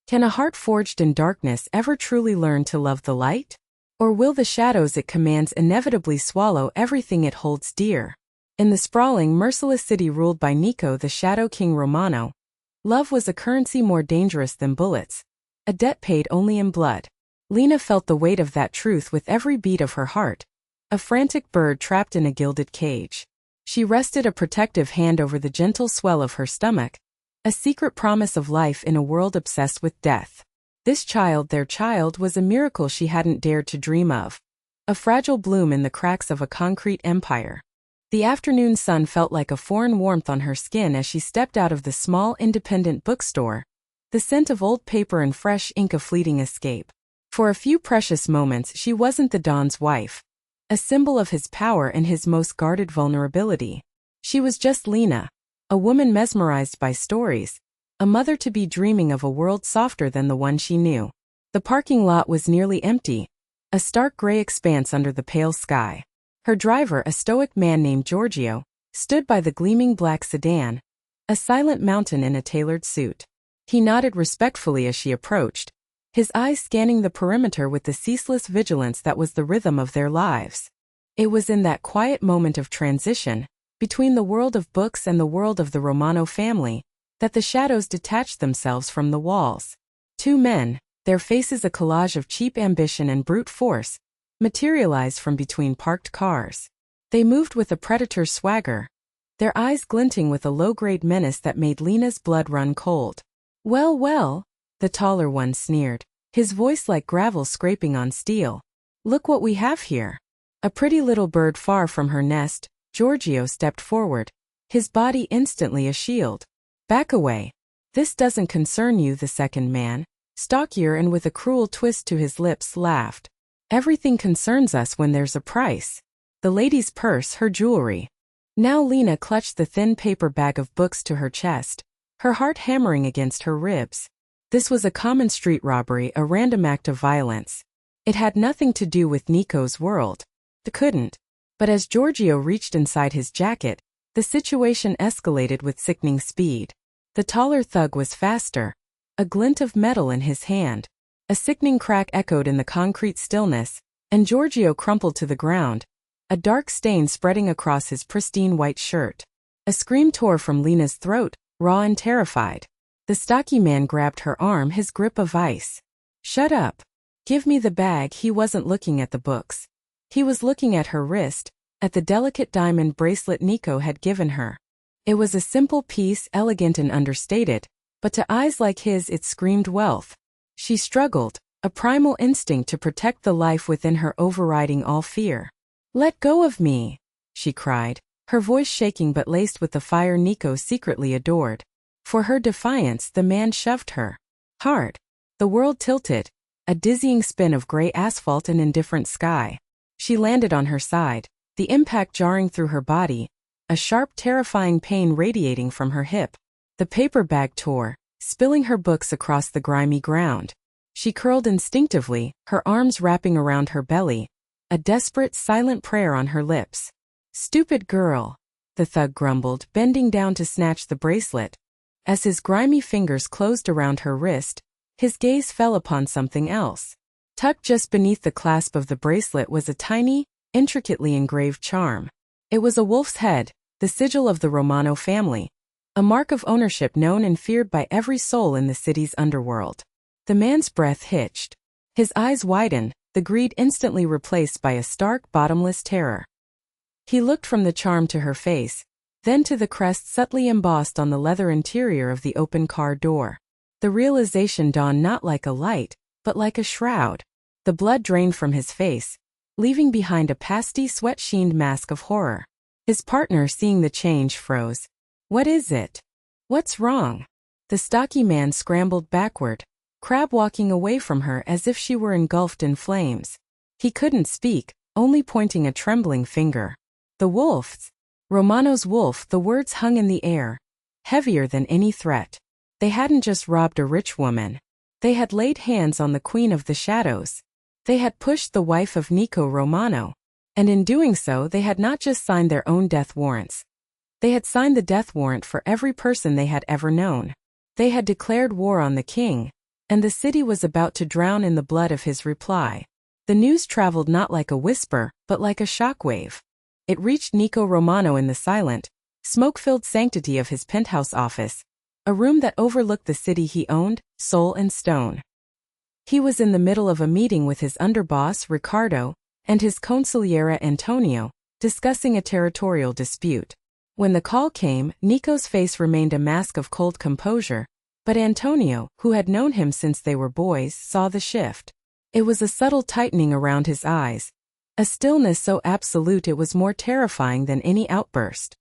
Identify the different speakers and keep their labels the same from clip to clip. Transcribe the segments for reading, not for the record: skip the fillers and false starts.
Speaker 1: Can a heart forged in darkness ever truly learn to love the light? Or will the shadows it commands inevitably swallow everything it holds dear? In the sprawling, merciless city ruled by Nico the Shadow King Romano, love was a currency more dangerous than bullets, a debt paid only in blood. Lena felt the weight of that truth with every beat of her heart, a frantic bird trapped in a gilded cage. She rested a protective hand over the gentle swell of her stomach, a secret promise of life in a world obsessed with death. This child, their child, was a miracle she hadn't dared to dream of, a fragile bloom in the cracks of a concrete empire. The afternoon sun felt like a foreign warmth on her skin as she stepped out of the small independent bookstore, the scent of old paper and fresh ink a fleeting escape. For a few precious moments she wasn't the Don's wife, a symbol of his power and his most guarded vulnerability. She was just Lena, a woman mesmerized by stories, a mother-to-be dreaming of a world softer than the one she knew. The parking lot was nearly empty, a stark gray expanse under the pale sky. Her driver, a stoic man named Giorgio, stood by the gleaming black sedan, a silent mountain in a tailored suit. He nodded respectfully as she approached, his eyes scanning the perimeter with the ceaseless vigilance that was the rhythm of their lives. It was in that quiet moment of transition, between the world of books and the world of the Romano family, that the shadows detached themselves from the walls. Two men, their faces a collage of cheap ambition and brute force, materialized from between parked cars. They moved with a predator's swagger, their eyes glinting with a low-grade menace that made Lena's blood run cold. "Well, well," the taller one sneered, his voice like gravel scraping on steel. "Look what we have here." A pretty little bird far from her nest, Giorgio stepped forward, his body instantly a shield. "Back away. This doesn't concern you," the second man, stockier and with a cruel twist to his lips, laughed. "Everything concerns us when there's a price. The lady's purse, her jewelry." Now Lena clutched the thin paper bag of books to her chest, her heart hammering against her ribs. This was a common street robbery, a random act of violence. It had nothing to do with Nico's world. It couldn't. But as Giorgio reached inside his jacket, the situation escalated with sickening speed. The taller thug was faster, a glint of metal in his hand. A sickening crack echoed in the concrete stillness, and Giorgio crumpled to the ground, a dark stain spreading across his pristine white shirt. A scream tore from Lena's throat, raw and terrified. The stocky man grabbed her arm, his grip of ice. "Shut up. Give me the bag." He wasn't looking at the books. He was looking at her wrist, at the delicate diamond bracelet Nico had given her. It was a simple piece, elegant and understated, but to eyes like his it screamed wealth. She struggled, a primal instinct to protect the life within her overriding all fear. "Let go of me," she cried, her voice shaking but laced with the fire Nico secretly adored. For her defiance, the man shoved her hard. The world tilted, a dizzying spin of gray asphalt and indifferent sky. She landed on her side, the impact jarring through her body, a sharp, terrifying pain radiating from her hip. The paper bag tore, spilling her books across the grimy ground. She curled instinctively, her arms wrapping around her belly, a desperate, silent prayer on her lips. "Stupid girl," the thug grumbled, bending down to snatch the bracelet. As his grimy fingers closed around her wrist, his gaze fell upon something else. Tucked just beneath the clasp of the bracelet was a tiny, intricately engraved charm. It was a wolf's head, the sigil of the Romano family, a mark of ownership known and feared by every soul in the city's underworld. The man's breath hitched. His eyes widened, the greed instantly replaced by a stark, bottomless terror. He looked from the charm to her face, then to the crest subtly embossed on the leather interior of the open car door. The realization dawned not like a light, but like a shroud. The blood drained from his face, leaving behind a pasty, sweat-sheened mask of horror. His partner, seeing the change, froze. "What is it? What's wrong?" The stocky man scrambled backward, crab walking away from her as if she were engulfed in flames. He couldn't speak, only pointing a trembling finger. "The wolves. Romano's wolf." The words hung in the air, heavier than any threat. They hadn't just robbed a rich woman. They had laid hands on the queen of the shadows. They had pushed the wife of Nico Romano. And in doing so, they had not just signed their own death warrants. They had signed the death warrant for every person they had ever known. They had declared war on the king, and the city was about to drown in the blood of his reply. The news traveled not like a whisper, but like a shockwave. It reached Nico Romano in the silent, smoke-filled sanctity of his penthouse office, a room that overlooked the city he owned, soul and stone. He was in the middle of a meeting with his underboss, Ricardo, and his consigliere, Antonio, discussing a territorial dispute. When the call came, Nico's face remained a mask of cold composure, but Antonio, who had known him since they were boys, saw the shift. It was a subtle tightening around his eyes, a stillness so absolute it was more terrifying than any outburst.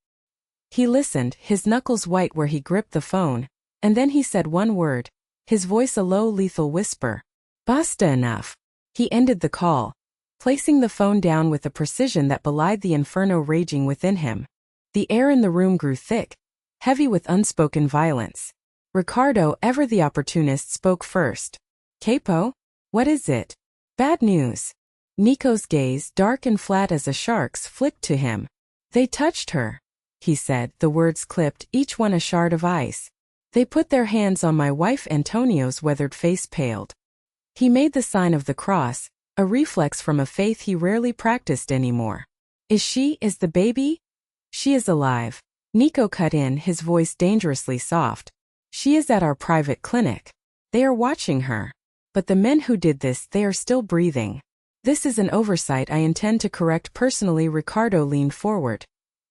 Speaker 1: He listened, his knuckles white where he gripped the phone, and then he said one word, his voice a low, lethal whisper. Basta, enough. He ended the call, placing the phone down with a precision that belied the inferno raging within him. The air in the room grew thick, heavy with unspoken violence. Ricardo, ever the opportunist, spoke first. Capo? What is it? Bad news. Nico's gaze, dark and flat as a shark's, flicked to him. They touched her, he said, the words clipped, each one a shard of ice. They put their hands on my wife. Antonio's weathered face paled. He made the sign of the cross, a reflex from a faith he rarely practiced anymore. Is the baby? She is alive. Nico cut in, his voice dangerously soft. She is at our private clinic. They are watching her. But the men who did this, they are still breathing. This is an oversight I intend to correct personally. Ricardo leaned forward,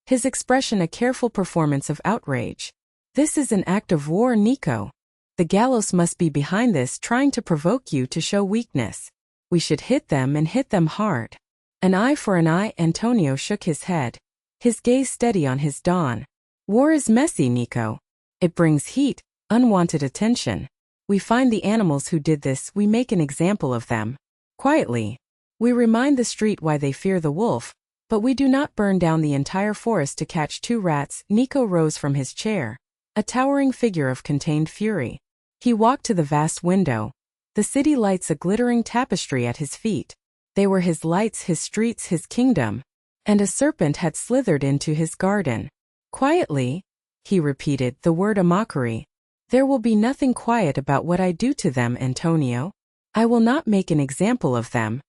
Speaker 1: his expression a careful performance of outrage. This is an act of war, Nico. The gallows must be behind this, trying to provoke you to show weakness. We should hit them and hit them hard. An eye for an eye. Antonio shook his head, his gaze steady on his dawn. War is messy, Nico. It brings heat, unwanted attention. We find the animals who did this, we make an example of them. Quietly. We remind the street why they fear the wolf, but we do not burn down the entire forest to catch 2 rats. Nico rose from his chair, a towering figure of contained fury. He walked to the vast window, the city lights a glittering tapestry at his feet. They were his lights, his streets, his kingdom. And a serpent had slithered into his garden. Quietly, he repeated, the word a mockery. There will be nothing quiet about what I do to them, Antonio. I will not make an example of them.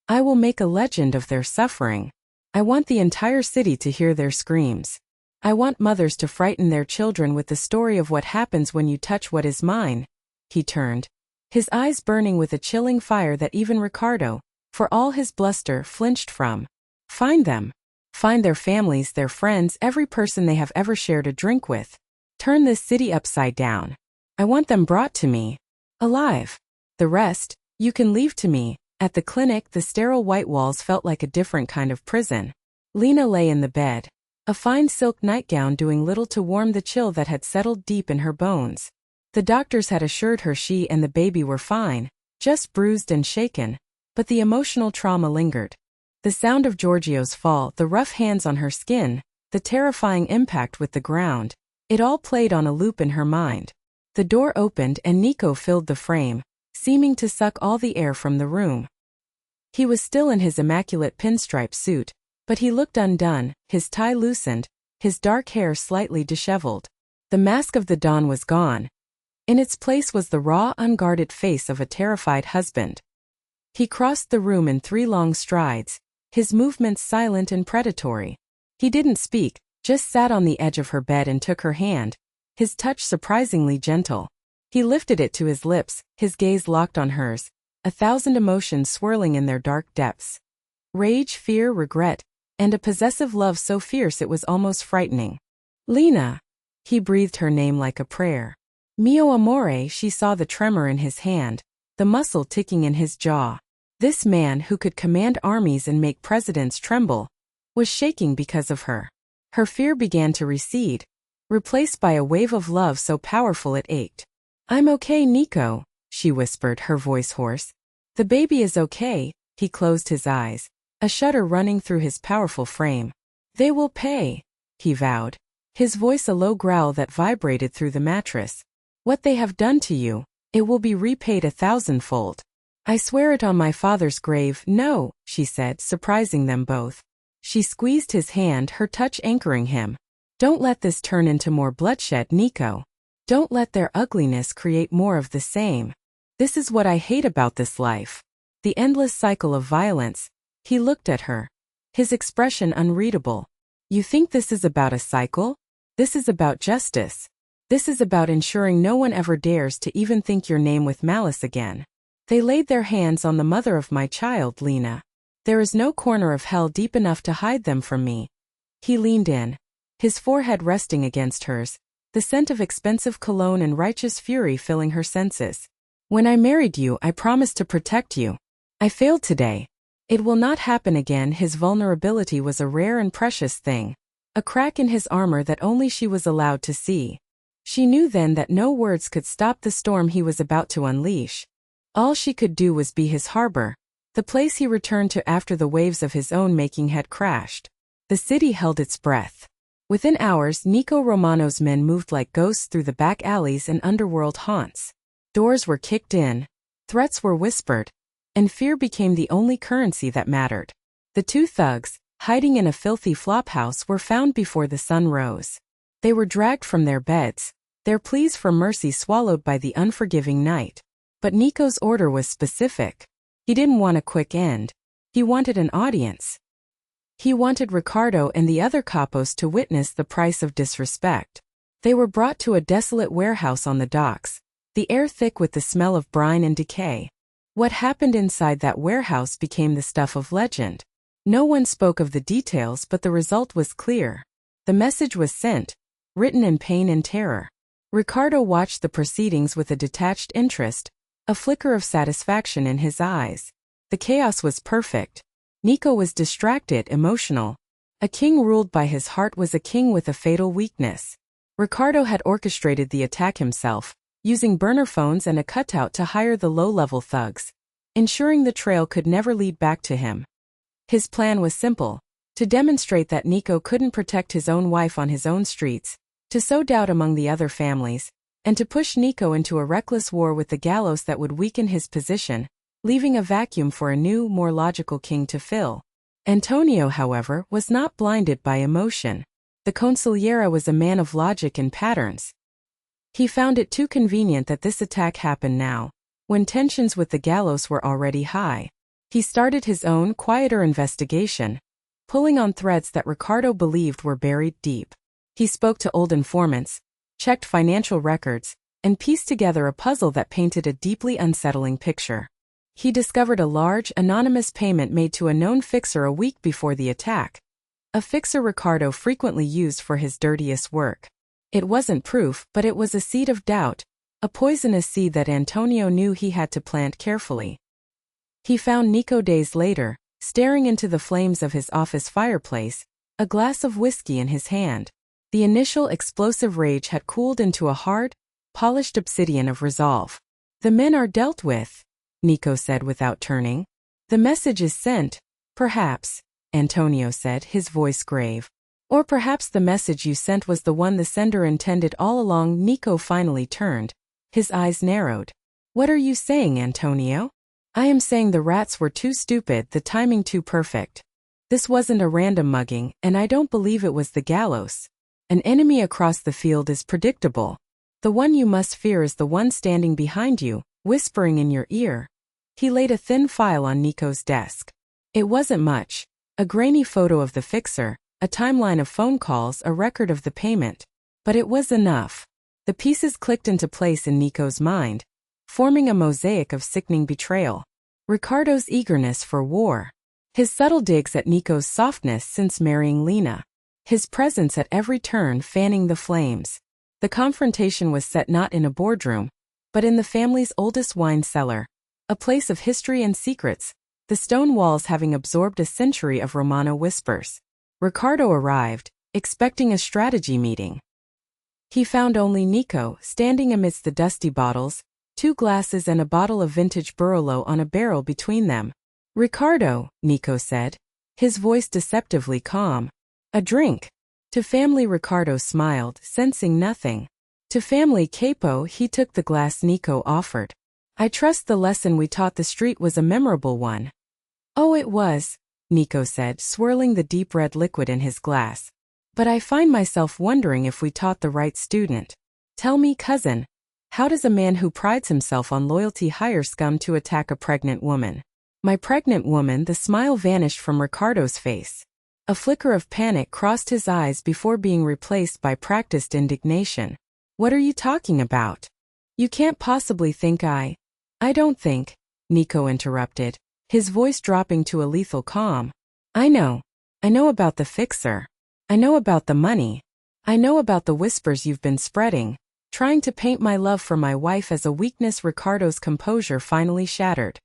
Speaker 1: I will make a legend of their suffering. I want the entire city to hear their screams. I want mothers to frighten their children with the story of what happens when you touch what is mine. He turned, his eyes burning with a chilling fire that even Ricardo, for all his bluster, flinched from. Find them. Find their families, their friends, every person they have ever shared a drink with. Turn this city upside down. I want them brought to me. Alive. The rest, you can leave to me. At the clinic, the sterile white walls felt like a different kind of prison. Lena lay in the bed, a fine silk nightgown doing little to warm the chill that had settled deep in her bones. The doctors had assured her she and the baby were fine, just bruised and shaken, but the emotional trauma lingered. The sound of Giorgio's fall, the rough hands on her skin, the terrifying impact with the ground, it all played on a loop in her mind. The door opened and Nico filled the frame, seeming to suck all the air from the room. He was still in his immaculate pinstripe suit, but he looked undone, his tie loosened, his dark hair slightly disheveled. The mask of the dawn was gone. In its place was the raw, unguarded face of a terrified husband. He crossed the room in 3 long strides, his movements silent and predatory. He didn't speak, just sat on the edge of her bed and took her hand, his touch surprisingly gentle. He lifted it to his lips, his gaze locked on hers, 1,000 emotions swirling in their dark depths. Rage, fear, regret, and a possessive love so fierce it was almost frightening. Lena. He breathed her name like a prayer. Mio amore. She saw the tremor in his hand, the muscle ticking in his jaw. This man who could command armies and make presidents tremble was shaking because of her. Her fear began to recede, replaced by a wave of love so powerful it ached. I'm okay, Nico, she whispered, her voice hoarse. The baby is okay. He closed his eyes, a shudder running through his powerful frame. They will pay, he vowed, his voice a low growl that vibrated through the mattress. What they have done to you, it will be repaid 1,000-fold. I swear it on my father's grave. No, she said, surprising them both. She squeezed his hand, her touch anchoring him. Don't let this turn into more bloodshed, Nico. Don't let their ugliness create more of the same. This is what I hate about this life. The endless cycle of violence. He looked at her. His expression unreadable. You think this is about a cycle? This is about justice. This is about ensuring no one ever dares to even think your name with malice again. They laid their hands on the mother of my child, Lena. There is no corner of hell deep enough to hide them from me. He leaned in, his forehead resting against hers, the scent of expensive cologne and righteous fury filling her senses. When I married you, I promised to protect you. I failed today. It will not happen again. His vulnerability was a rare and precious thing, a crack in his armor that only she was allowed to see. She knew then that no words could stop the storm he was about to unleash. All she could do was be his harbor, the place he returned to after the waves of his own making had crashed. The city held its breath. Within hours, Nico Romano's men moved like ghosts through the back alleys and underworld haunts. Doors were kicked in, threats were whispered, and fear became the only currency that mattered. The two thugs, hiding in a filthy flophouse, were found before the sun rose. They were dragged from their beds, their pleas for mercy swallowed by the unforgiving night. But Nico's order was specific. He didn't want a quick end. He wanted an audience. He wanted Ricardo and the other capos to witness the price of disrespect. They were brought to a desolate warehouse on the docks, the air thick with the smell of brine and decay. What happened inside that warehouse became the stuff of legend. No one spoke of the details, but the result was clear. The message was sent, written in pain and terror. Ricardo watched the proceedings with a detached interest, a flicker of satisfaction in his eyes. The chaos was perfect. Nico was distracted, emotional. A king ruled by his heart was a king with a fatal weakness. Ricardo had orchestrated the attack himself, using burner phones and a cutout to hire the low-level thugs, ensuring the trail could never lead back to him. His plan was simple: to demonstrate that Nico couldn't protect his own wife on his own streets, to sow doubt among the other families, and to push Nico into a reckless war with the gallows that would weaken his position, leaving a vacuum for a new, more logical king to fill. Antonio, however, was not blinded by emotion. The consigliere was a man of logic and patterns. He found it too convenient that this attack happened now, when tensions with the gallows were already high. He started his own, quieter investigation, pulling on threads that Ricardo believed were buried deep. He spoke to old informants, checked financial records, and pieced together a puzzle that painted a deeply unsettling picture. He discovered a large, anonymous payment made to a known fixer a week before the attack, a fixer Ricardo frequently used for his dirtiest work. It wasn't proof, but it was a seed of doubt, a poisonous seed that Antonio knew he had to plant carefully. He found Nico days later, staring into the flames of his office fireplace, a glass of whiskey in his hand. The initial explosive rage had cooled into a hard, polished obsidian of resolve. "The men are dealt with," Nico said without turning. "The message is sent." "Perhaps," Antonio said, his voice grave. "Or perhaps the message you sent was the one the sender intended all along." Nico finally turned, his eyes narrowed. "What are you saying, Antonio?" "I am saying the rats were too stupid, the timing too perfect. This wasn't a random mugging, and I don't believe it was the gallows. An enemy across the field is predictable. The one you must fear is the one standing behind you, whispering in your ear." He laid a thin file on Nico's desk. It wasn't much: a grainy photo of the fixer, a timeline of phone calls, a record of the payment. But it was enough. The pieces clicked into place in Nico's mind, forming a mosaic of sickening betrayal. Ricardo's eagerness for war. His subtle digs at Nico's softness since marrying Lena. His presence at every turn fanning the flames. The confrontation was set not in a boardroom, but in the family's oldest wine cellar, a place of history and secrets, the stone walls having absorbed a century of Romano whispers. Ricardo arrived, expecting a strategy meeting. He found only Nico, standing amidst the dusty bottles, 2 glasses and a bottle of vintage Barolo on a barrel between them. "Ricardo," Nico said, his voice deceptively calm. "A drink?" To family, Ricardo smiled, sensing nothing. To family, capo, he took the glass Nico offered. "I trust the lesson we taught the street was a memorable one." "Oh, it was," Nico said, swirling the deep red liquid in his glass. "But I find myself wondering if we taught the right student. Tell me, cousin, How does a man who prides himself on loyalty hire scum to attack a pregnant woman? My pregnant woman. The smile vanished from Ricardo's face. A flicker of panic crossed his eyes before being replaced by practiced indignation. What are you talking about? You can't possibly think I don't think, Nico interrupted, his voice dropping to a lethal calm. I know about the fixer. I know about the money. I know about the whispers you've been spreading, trying to paint my love for my wife as a weakness. Ricardo's composure finally shattered.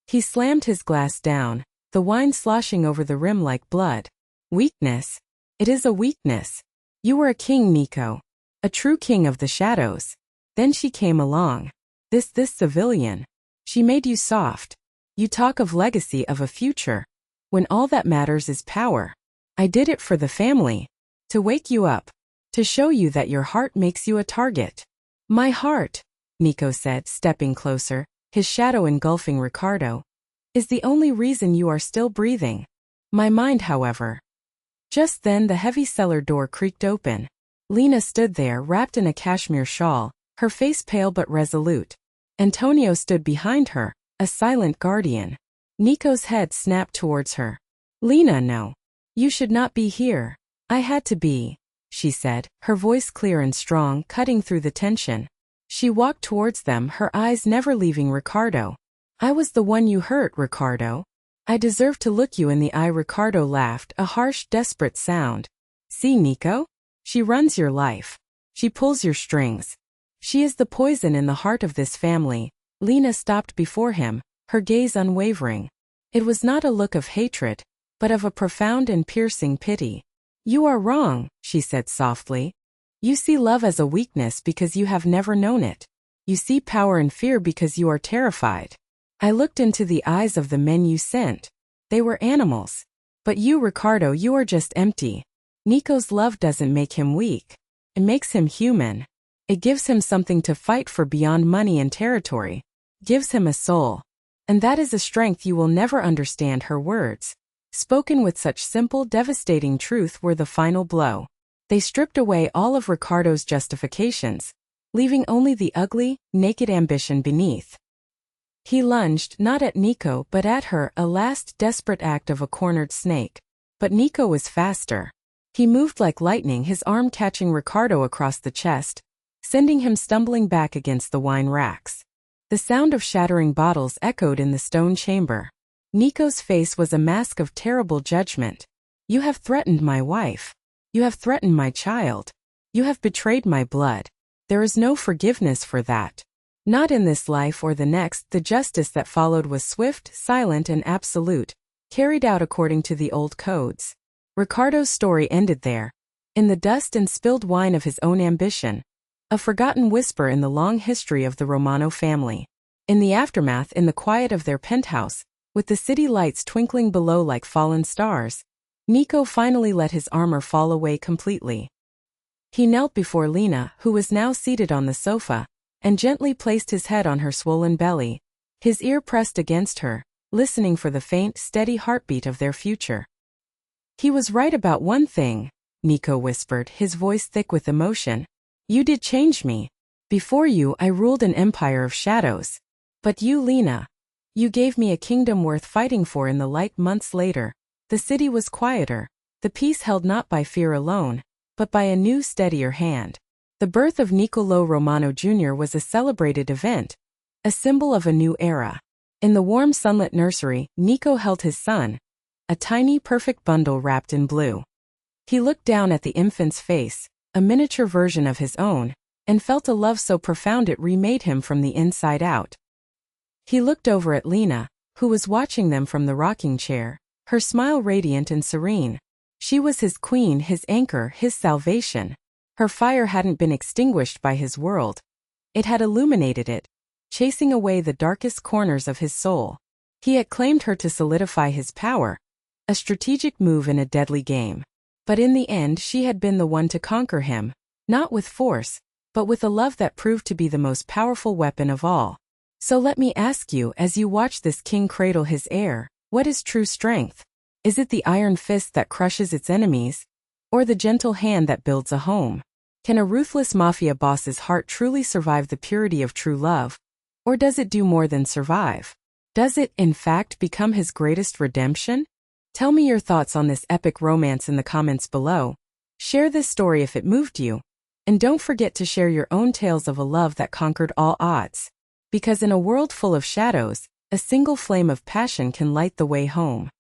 Speaker 1: He slammed his glass down, the wine sloshing over the rim like blood. Weakness? It is a weakness. You were a king, Nico. A true king of the shadows. Then she came along. This civilian. She made you soft. You talk of legacy, of a future, when all that matters is power. I did it for the family. To wake you up. To show you that your heart makes you a target. My heart, Nico said, stepping closer, his shadow engulfing Ricardo, is the only reason you are still breathing. My mind, however. Just then the heavy cellar door creaked open. Lena stood there wrapped in a cashmere shawl, her face pale but resolute. Antonio stood behind her, a silent guardian. Nico's head snapped towards her. Lena, no. You should not be here. I had to be, she said, her voice clear and strong, cutting through the tension. She walked towards them, her eyes never leaving Ricardo. I was the one you hurt, Ricardo. I deserve to look you in the eye. Ricardo laughed, a harsh, desperate sound. See, Nico? She runs your life. She pulls your strings. She is the poison in the heart of this family. Lena stopped before him, her gaze unwavering. It was not a look of hatred, but of a profound and piercing pity. You are wrong, she said softly. You see love as a weakness because you have never known it. You see power and fear because you are terrified. I looked into the eyes of the men you sent. They were animals. But you, Ricardo, you are just empty. Nico's love doesn't make him weak. It makes him human. It gives him something to fight for beyond money and territory. Gives him a soul. And that is a strength you will never understand. Her words, spoken with such simple, devastating truth, were the final blow. They stripped away all of Ricardo's justifications, leaving only the ugly, naked ambition beneath. He lunged, not at Nico but at her, a last desperate act of a cornered snake. But Nico was faster. He moved like lightning, his arm catching Ricardo across the chest, sending him stumbling back against the wine racks. The sound of shattering bottles echoed in the stone chamber. Nico's face was a mask of terrible judgment. You have threatened my wife. You have threatened my child. You have betrayed my blood. There is no forgiveness for that. Not in this life or the next. The justice that followed was swift, silent, and absolute, carried out according to the old codes. Ricardo's story ended there, in the dust and spilled wine of his own ambition, a forgotten whisper in the long history of the Romano family. In the aftermath, in the quiet of their penthouse, with the city lights twinkling below like fallen stars, Nico finally let his armor fall away completely. He knelt before Lena, who was now seated on the sofa, and gently placed his head on her swollen belly, his ear pressed against her, listening for the faint, steady heartbeat of their future. He was right about one thing, Nico whispered, his voice thick with emotion. You did change me. Before you, I ruled an empire of shadows. But you, Lena, you gave me a kingdom worth fighting for. In the light months later, the city was quieter, the peace held not by fear alone, but by a new, steadier hand. The birth of Nicolò Romano Jr. was a celebrated event, a symbol of a new era. In the warm sunlit nursery, Nico held his son, a tiny, perfect bundle wrapped in blue. He looked down at the infant's face, a miniature version of his own, and felt a love so profound it remade him from the inside out. He looked over at Lena, who was watching them from the rocking chair, her smile radiant and serene. She was his queen, his anchor, his salvation. Her fire hadn't been extinguished by his world. It had illuminated it, chasing away the darkest corners of his soul. He had claimed her to solidify his power, a strategic move in a deadly game. But in the end, she had been the one to conquer him, not with force, but with a love that proved to be the most powerful weapon of all. So let me ask you, as you watch this king cradle his heir, what is true strength? Is it the iron fist that crushes its enemies, or the gentle hand that builds a home? Can a ruthless mafia boss's heart truly survive the purity of true love? Or does it do more than survive? Does it, in fact, become his greatest redemption? Tell me your thoughts on this epic romance in the comments below. Share this story if it moved you. And don't forget to share your own tales of a love that conquered all odds. Because in a world full of shadows, a single flame of passion can light the way home.